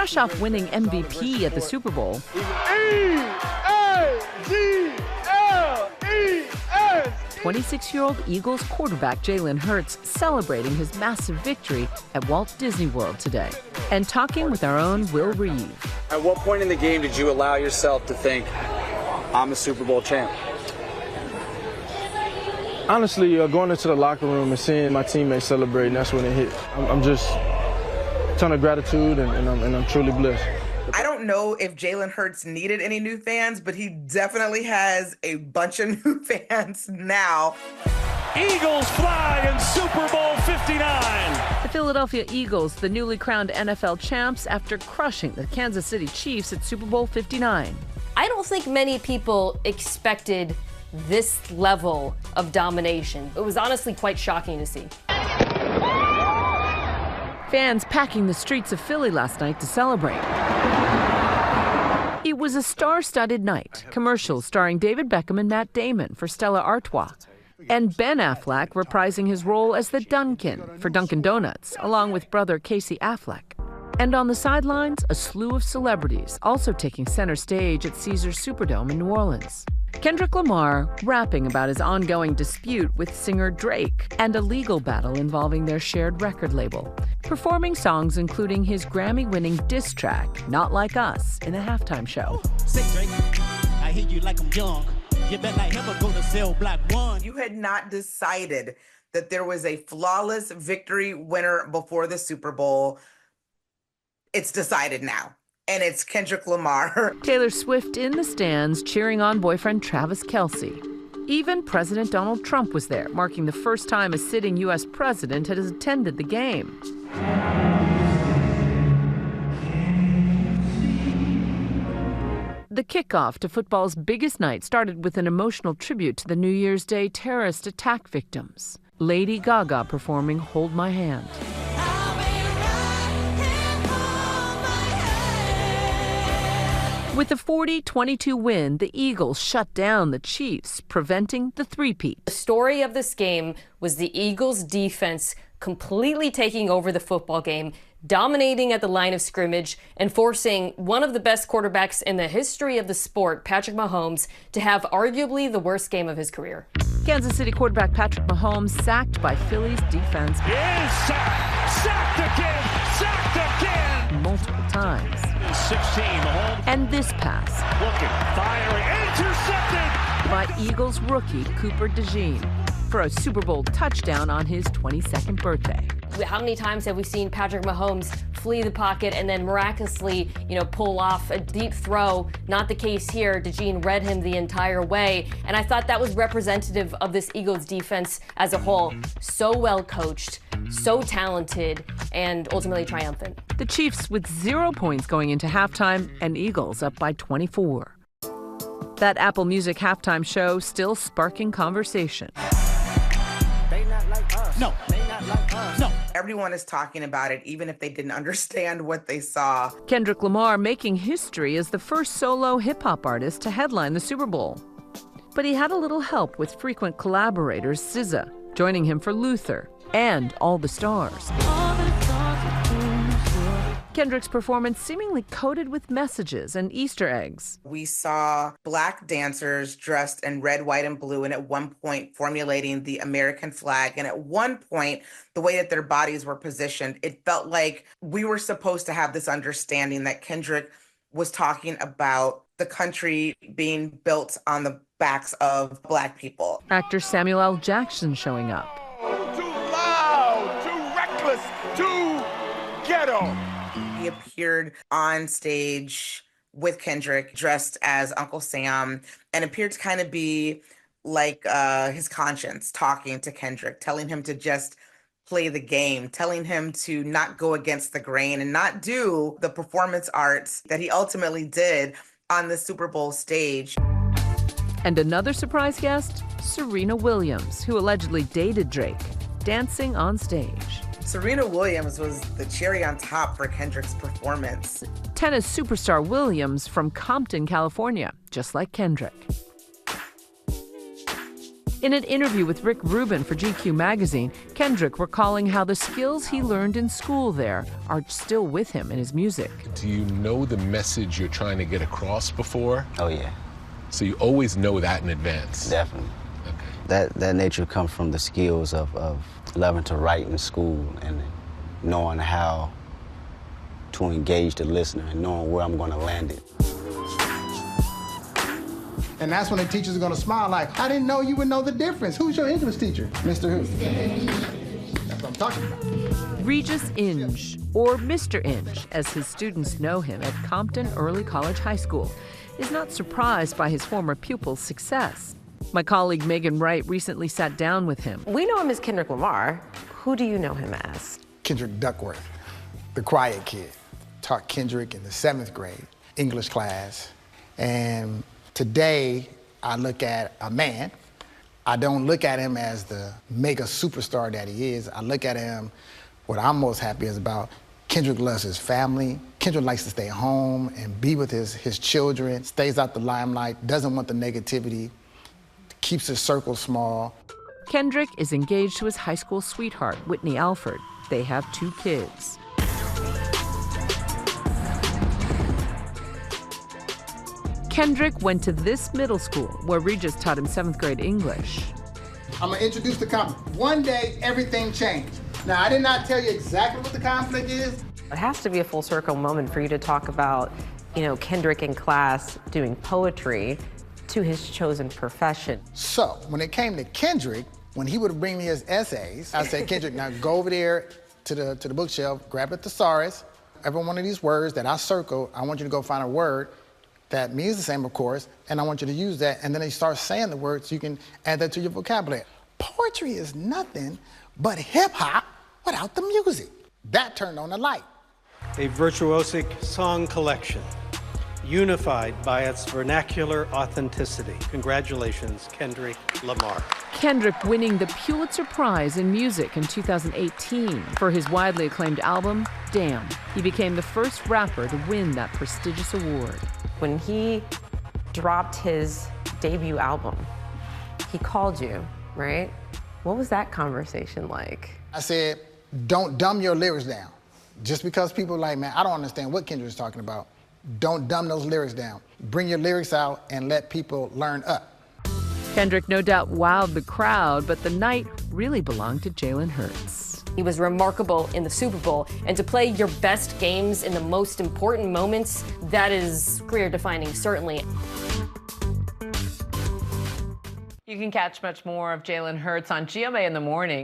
fresh off winning MVP at the Super Bowl, E-A-G-L-E-S. 26-year-old Eagles quarterback Jalen Hurts celebrating his massive victory at Walt Disney World today, and talking with our own Will Reeve. At what point in the game did you allow yourself to think, I'm a Super Bowl champ? Honestly, going into the locker room and seeing my teammates celebrating, that's when it hit. I'm just a ton of gratitude, and I'm truly blessed. I don't know if Jalen Hurts needed any new fans, but he definitely has a bunch of new fans now. Eagles fly in Super Bowl 59. The Philadelphia Eagles, the newly crowned NFL champs after crushing the Kansas City Chiefs at Super Bowl 59. I don't think many people expected this level of domination. It was honestly quite shocking to see. Fans packing the streets of Philly last night to celebrate. It was a star-studded night. Commercials starring David Beckham and Matt Damon for Stella Artois, and Ben Affleck reprising his role as the Dunkin' for Dunkin' Donuts, along with brother Casey Affleck. And on the sidelines, a slew of celebrities also taking center stage at Caesars Superdome in New Orleans. Kendrick Lamar rapping about his ongoing dispute with singer Drake and a legal battle involving their shared record label, performing songs including his Grammy-winning diss track, Not Like Us, in a halftime show. Say Drake, I hear you like I'm young. You bet like him or go to sell Black One. You had not decided that there was a flawless victory winner before the Super Bowl. It's decided now. And it's Kendrick Lamar. Taylor Swift in the stands cheering on boyfriend Travis Kelce. Even President Donald Trump was there, marking the first time a sitting U.S. president has attended the game. The kickoff to football's biggest night started with an emotional tribute to the New Year's Day terrorist attack victims. Lady Gaga performing Hold My Hand. With a 40-22 win, the Eagles shut down the Chiefs, preventing the three-peat. The story of this game was the Eagles' defense completely taking over the football game, dominating at the line of scrimmage, and forcing one of the best quarterbacks in the history of the sport, Patrick Mahomes, to have arguably the worst game of his career. Kansas City quarterback Patrick Mahomes sacked by Philly's defense. He is sacked! Sacked again! Multiple times. 16, Mahomes. And this pass. Looking, firing, intercepted! By Eagles rookie Cooper DeJean for a Super Bowl touchdown on his 22nd birthday. How many times have we seen Patrick Mahomes flee the pocket and then miraculously, pull off a deep throw? Not the case here. DeJean read him the entire way, and I thought that was representative of this Eagles defense as a whole. So well coached, so talented, and ultimately triumphant. The Chiefs with 0 points going into halftime, and Eagles up by 24. That Apple Music halftime show still sparking conversation. They not like us. No, they not like us. No. Everyone is talking about it, even if they didn't understand what they saw. Kendrick Lamar making history as the first solo hip-hop artist to headline the Super Bowl. But he had a little help with frequent collaborators SZA, joining him for Luther and All the Stars. Kendrick's performance seemingly coated with messages and Easter eggs. We saw Black dancers dressed in red, white, and blue, and at one point formulating the American flag. And at one point, the way that their bodies were positioned, it felt like we were supposed to have this understanding that Kendrick was talking about the country being built on the backs of Black people. Actor Samuel L. Jackson showing up. Too loud, too reckless, too ghetto. He appeared on stage with Kendrick dressed as Uncle Sam and appeared to kind of be like his conscience talking to Kendrick, telling him to just play the game, telling him to not go against the grain and not do the performance arts that he ultimately did on the Super Bowl stage. And another surprise guest, Serena Williams, who allegedly dated Drake, dancing on stage. Serena Williams was the cherry on top for Kendrick's performance. Tennis superstar Williams from Compton, California, just like Kendrick. In an interview with Rick Rubin for GQ magazine, Kendrick recalling how the skills he learned in school there are still with him in his music. Do you know the message you're trying to get across before? Oh, yeah. So you always know that in advance? Definitely. Okay. That nature comes from the skills of loving to write in school and knowing how to engage the listener and knowing where I'm going to land it. And that's when the teachers are going to smile like, I didn't know you would know the difference. Who's your English teacher? Mr. Who? That's what I'm talking about. Regis Inge, or Mr. Inge, as his students know him at Compton Early College High School, is not surprised by his former pupil's success. My colleague Megan Wright recently sat down with him. We know him as Kendrick Lamar. Who do you know him as? Kendrick Duckworth, the quiet kid. Taught Kendrick in the 7th grade English class. And today, I look at a man. I don't look at him as the mega superstar that he is. I look at him, what I'm most happy is about, Kendrick loves his family. Kendrick likes to stay home and be with his children, stays out the limelight, doesn't want the negativity, keeps his circle small. Kendrick is engaged to his high school sweetheart, Whitney Alford. They have 2 kids. Kendrick went to this middle school where Regis taught him 7th grade English. I'm gonna introduce the conflict. One day, everything changed. Now, I did not tell you exactly what the conflict is. It has to be a full circle moment for you to talk about, Kendrick in class doing poetry to his chosen profession. So, when it came to Kendrick, when he would bring me his essays, I'd say, Kendrick, now go over there to the bookshelf, grab a thesaurus. Every one of these words that I circle, I want you to go find a word that means the same, of course, and I want you to use that, and then you start saying the words so you can add that to your vocabulary. Poetry is nothing but hip-hop without the music. That turned on the light. A virtuosic song collection, unified by its vernacular authenticity. Congratulations, Kendrick Lamar. Kendrick winning the Pulitzer Prize in Music in 2018 for his widely acclaimed album, Damn. He became the first rapper to win that prestigious award. When he dropped his debut album, he called you, right? What was that conversation like? I said, don't dumb your lyrics down. Just because people are like, man, I don't understand what Kendrick's talking about. Don't dumb those lyrics down. Bring your lyrics out and let people learn up. Kendrick no doubt wowed the crowd, but the night really belonged to Jalen Hurts. He was remarkable in the Super Bowl, and to play your best games in the most important moments, that is career-defining, certainly. You can catch much more of Jalen Hurts on GMA in the Morning.